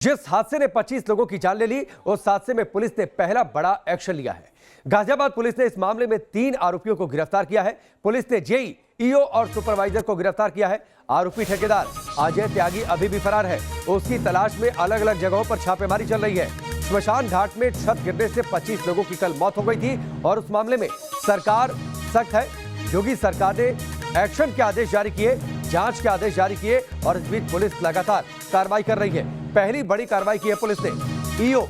जिस हादसे ने 25 लोगों की जान ले ली, उस हादसे में पुलिस ने पहला बड़ा एक्शन लिया है। गाजियाबाद पुलिस ने इस मामले में 3 आरोपियों को गिरफ्तार किया है। पुलिस ने जेई, ईओ और सुपरवाइजर को गिरफ्तार किया है। आरोपी ठेकेदार अजय त्यागी अभी भी फरार है। उसकी तलाश में अलग अलग जगहों पर छापेमारी चल रही है। श्मशान घाट में छत गिरने से 25 लोगों की कल मौत हो गई थी और उस मामले में सरकार सख्त है। योगी सरकार ने एक्शन के आदेश जारी किए, जांच के आदेश जारी किए और इस बीच पुलिस लगातार कार्रवाई कर रही है। पहली बड़ी कार्रवाई की है पुलिस ने। ईओ,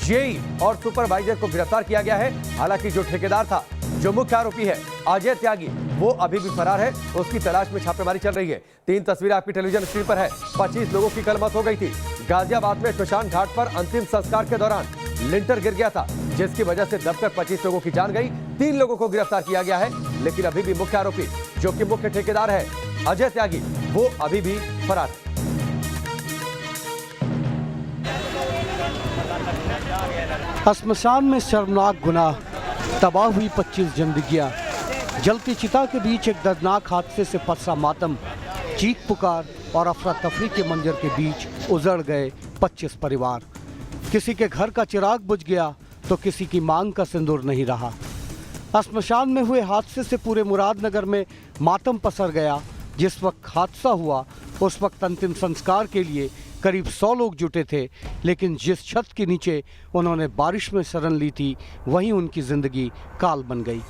जेई और सुपरवाइजर को गिरफ्तार किया गया है। हालांकि जो ठेकेदार था, जो मुख्य आरोपी है अजय त्यागी, वो अभी भी फरार है। उसकी तलाश में छापेमारी चल रही है। 3 तस्वीरें आपकी टेलीविजन स्क्रीन पर है। 25 लोगों की कल मौत हो गई थी। गाजियाबाद में श्मशान घाट पर अंतिम संस्कार के दौरान लिंटर गिर गया था, जिसकी वजह से दबकर 25 लोगों की जान गई। 3 लोगों को गिरफ्तार किया गया है, लेकिन अभी भी मुख्य आरोपी, जो कि मुख्य ठेकेदार है अजय त्यागी, वो अभी भी फरार है। श्मशान में शर्मनाक गुनाह, तबाह हुई 25 जिंदगियां। जलती चिता के बीच एक दर्दनाक हादसे से पसरा मातम। चीख पुकार और अफरा तफरी के मंजर के बीच उजड़ गए 25 परिवार। किसी के घर का चिराग बुझ गया तो किसी की मांग का सिंदूर नहीं रहा। श्मशान में हुए हादसे से पूरे मुरादनगर में मातम पसर गया। जिस वक्त हादसा हुआ उस वक्त अंतिम संस्कार के लिए करीब 100 लोग जुटे थे, लेकिन जिस छत के नीचे उन्होंने बारिश में शरण ली थी, वहीं उनकी जिंदगी काल बन गई।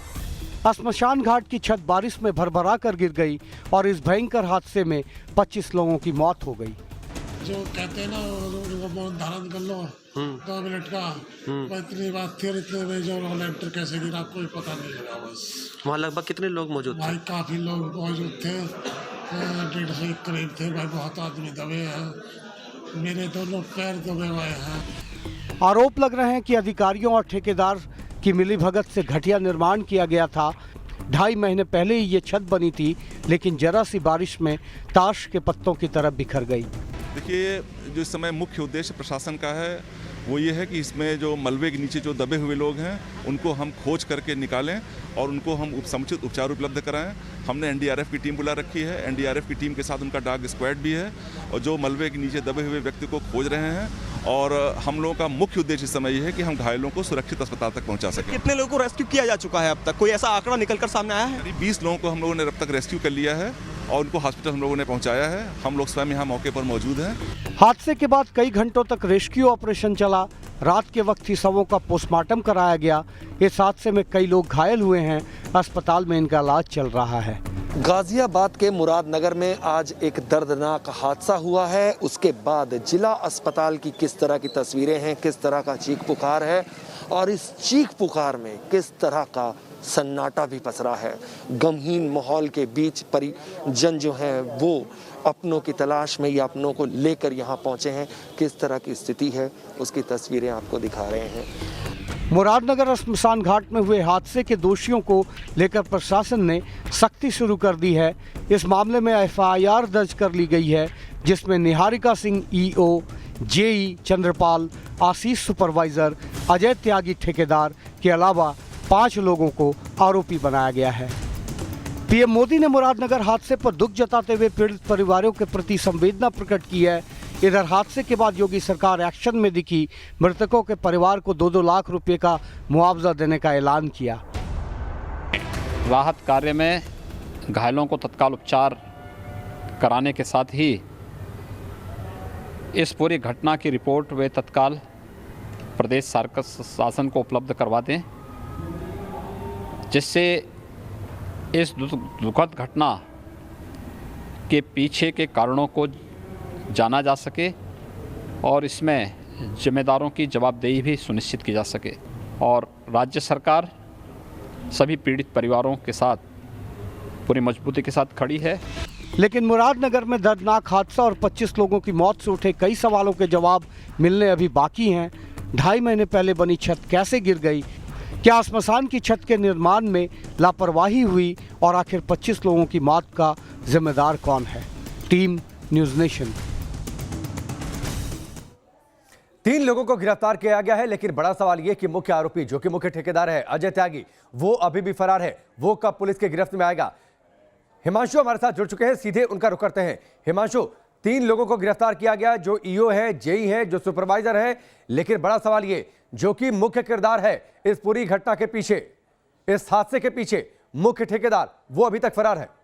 श्मशान घाट की छत बारिश में भरभरा कर गिर गई और इस भयंकर हादसे में 25 लोगों की मौत हो गई। जो कहते हैं ना, उनको मौन धारण कर लो 2 मिनट का, इतनी बात थी। इतने में जो लेंटर कैसे गिरा कोई पता नहीं लगा। बस वहाँ लगभग कितने लोग मौजूद थे? भाई काफी लोग मौजूद थे, 150 के करीब थे भाई। बहुत आदमी दबे हैं, मेरे दोनों पैर दबे हुए हैं। आरोप लग रहे हैं कि अधिकारियों और ठेकेदार की मिलीभगत से घटिया निर्माण किया गया था। 2.5 महीने पहले ही ये छत बनी थी, लेकिन जरा सी बारिश में ताश के पत्तों की तरफ बिखर गई। देखिए, जो इस समय मुख्य उद्देश्य प्रशासन का है वो ये है कि इसमें जो मलबे के नीचे जो दबे हुए लोग हैं उनको हम खोज करके निकालें और उनको हम समुचित उपचार उपलब्ध कराएं। हमने एनडीआरएफ की टीम बुला रखी है। एनडीआरएफ की टीम के साथ उनका डॉग स्क्वाड भी है और जो मलबे के नीचे दबे हुए व्यक्ति को खोज रहे हैं। और हम लोगों का मुख्य उद्देश्य इस समय ये है कि हम घायलों को सुरक्षित अस्पताल तक पहुंचा सकें। कितने लोगों को रेस्क्यू किया जा चुका है अब तक? कोई ऐसा आंकड़ा निकलकर सामने आया है? 20 लोगों को हम लोगों ने अब तक रेस्क्यू कर लिया है और उनको हॉस्पिटल हम लोगों ने पहुंचाया है। हम लोग स्वयं यहाँ मौके पर मौजूद हैं। हादसे के बाद कई घंटों तक रेस्क्यू ऑपरेशन चला। रात के वक्त ही शवों का पोस्टमार्टम कराया गया। इस हादसे में कई लोग घायल हुए हैं। अस्पताल में इनका इलाज चल रहा है। गाजियाबाद के मुरादनगर में आज एक दर्दनाक हादसा हुआ है। उसके बाद जिला अस्पताल की किस तरह की तस्वीरें हैं, किस तरह का चीख पुकार है और इस चीख पुकार में किस तरह का सन्नाटा भी पसरा है। गमहीन माहौल के बीच परिजन जो हैं वो अपनों की तलाश में या अपनों को लेकर यहाँ पहुँचे हैं। किस तरह की स्थिति है उसकी तस्वीरें आपको दिखा रहे हैं। मुरादनगर श्मशान घाट में हुए हादसे के दोषियों को लेकर प्रशासन ने सख्ती शुरू कर दी है। इस मामले में एफआईआर दर्ज कर ली गई है, जिसमें निहारिका सिंह ईओ, जेई चंद्रपाल, आशीष सुपरवाइजर, अजय त्यागी ठेकेदार के अलावा 5 लोगों को आरोपी बनाया गया है। पीएम मोदी ने मुरादनगर हादसे पर दुख जताते हुए पीड़ित परिवारों के प्रति संवेदना प्रकट की है। इधर हादसे के बाद योगी सरकार एक्शन में दिखी। मृतकों के परिवार को 2-2 लाख रुपए का मुआवजा देने का ऐलान किया। राहत कार्य में घायलों को तत्काल उपचार कराने के साथ ही इस पूरी घटना की रिपोर्ट वे तत्काल प्रदेश शासन को उपलब्ध करवा दें, जिससे इस दुखद घटना के पीछे के कारणों को जाना जा सके और इसमें जिम्मेदारों की जवाबदेही भी सुनिश्चित की जा सके। और राज्य सरकार सभी पीड़ित परिवारों के साथ पूरी मजबूती के साथ खड़ी है। लेकिन मुरादनगर में दर्दनाक हादसा और 25 लोगों की मौत से उठे कई सवालों के जवाब मिलने अभी बाकी हैं। 2.5 महीने पहले बनी छत कैसे गिर गई? क्या श्मशान की छत के निर्माण में लापरवाही हुई? और आखिर 25 लोगों की मौत का जिम्मेदार कौन है? Team news nation. 3 लोगों को गिरफ्तार किया गया है, लेकिन बड़ा सवाल यह कि मुख्य आरोपी, जो कि मुख्य ठेकेदार है अजय त्यागी, वो अभी भी फरार है। वो कब पुलिस के गिरफ्त में आएगा? हिमांशु हमारे साथ जुड़ चुके हैं, सीधे उनका रुख करते हैं। हिमांशु, 3 लोगों को गिरफ्तार किया गया, जो ईओ है, जेई है, जो सुपरवाइजर है। लेकिन बड़ा सवाल ये, जो कि मुख्य किरदार है इस पूरी घटना के पीछे, इस हादसे के पीछे, मुख्य ठेकेदार, वो अभी तक फरार है।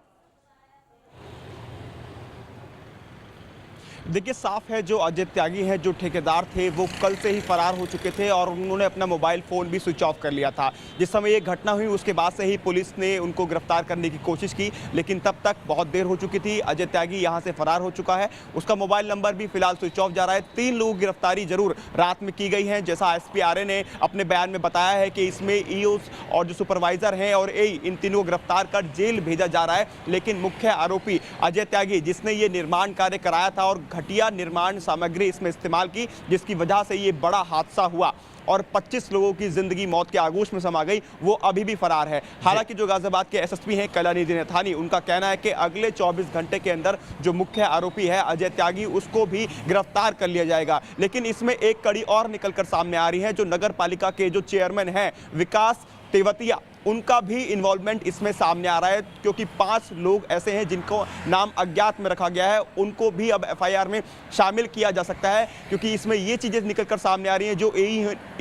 देखिए, साफ है जो अजय त्यागी हैं, जो ठेकेदार थे, वो कल से ही फरार हो चुके थे और उन्होंने अपना मोबाइल फ़ोन भी स्विच ऑफ कर लिया था। जिस समय ये घटना हुई उसके बाद से ही पुलिस ने उनको गिरफ्तार करने की कोशिश की, लेकिन तब तक बहुत देर हो चुकी थी। अजय त्यागी यहाँ से फरार हो चुका है, उसका मोबाइल नंबर भी फिलहाल स्विच ऑफ जा रहा है। 3 लोगों की गिरफ्तारी जरूर रात में की गई है, जैसा एसपी आर्य ने अपने बयान में बताया है कि इसमें ईओ और जो सुपरवाइजर हैं और एई, इन तीनों को गिरफ्तार कर जेल भेजा जा रहा है। लेकिन मुख्य आरोपी अजय त्यागी, जिसने ये निर्माण कार्य कराया था और घटिया निर्माण सामग्री इसमें इस्तेमाल की, जिसकी वजह से ये बड़ा हादसा हुआ और 25 लोगों की जिंदगी मौत के आगोश में समा गई, वो अभी भी फरार है। हालांकि जो गाजियाबाद के एसएसपी हैं कलानिधि नथानी, उनका कहना है कि अगले 24 घंटे के अंदर जो मुख्य आरोपी है अजय त्यागी, उसको भी गिरफ्तार कर लिया जाएगा। लेकिन इसमें एक कड़ी और निकलकर सामने आ रही है, जो नगर पालिका के जो चेयरमैन हैं विकास तेवतिया, उनका भी इन्वॉल्वमेंट इसमें सामने आ रहा है, क्योंकि 5 लोग ऐसे हैं जिनको नाम अज्ञात में रखा गया है, उनको भी अब एफआईआर में शामिल किया जा सकता है। क्योंकि इसमें ये चीज़ें निकलकर सामने आ रही हैं, जो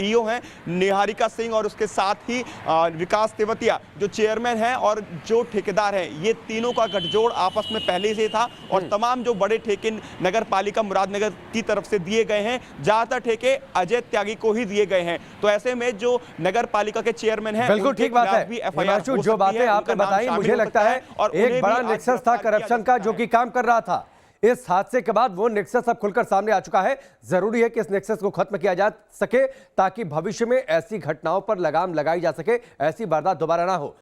ईओ हैं निहारिका सिंह और उसके साथ ही विकास तेवतिया जो चेयरमैन हैं और जो ठेकेदार हैं, ये तीनों का गठजोड़ आपस में पहले से था और तमाम जो बड़े ठेके नगर पालिका मुरादनगर की तरफ से दिए गए हैं, ज़्यादातर ठेके अजय त्यागी को ही दिए गए हैं। तो ऐसे में जो नगर पालिका के चेयरमैन हैं, बिल्कुल ठीक बात है। हिमांशु, जो बातें आपने बताई, मुझे लगता है एक बड़ा नेक्सस था करप्शन का जो कि काम कर रहा था। इस हादसे के बाद वो नेक्सस अब खुलकर सामने आ चुका है। जरूरी है कि इस नेक्सस को खत्म किया जा सके ताकि भविष्य में ऐसी घटनाओं पर लगाम लगाई जा सके, ऐसी वारदात दोबारा ना हो।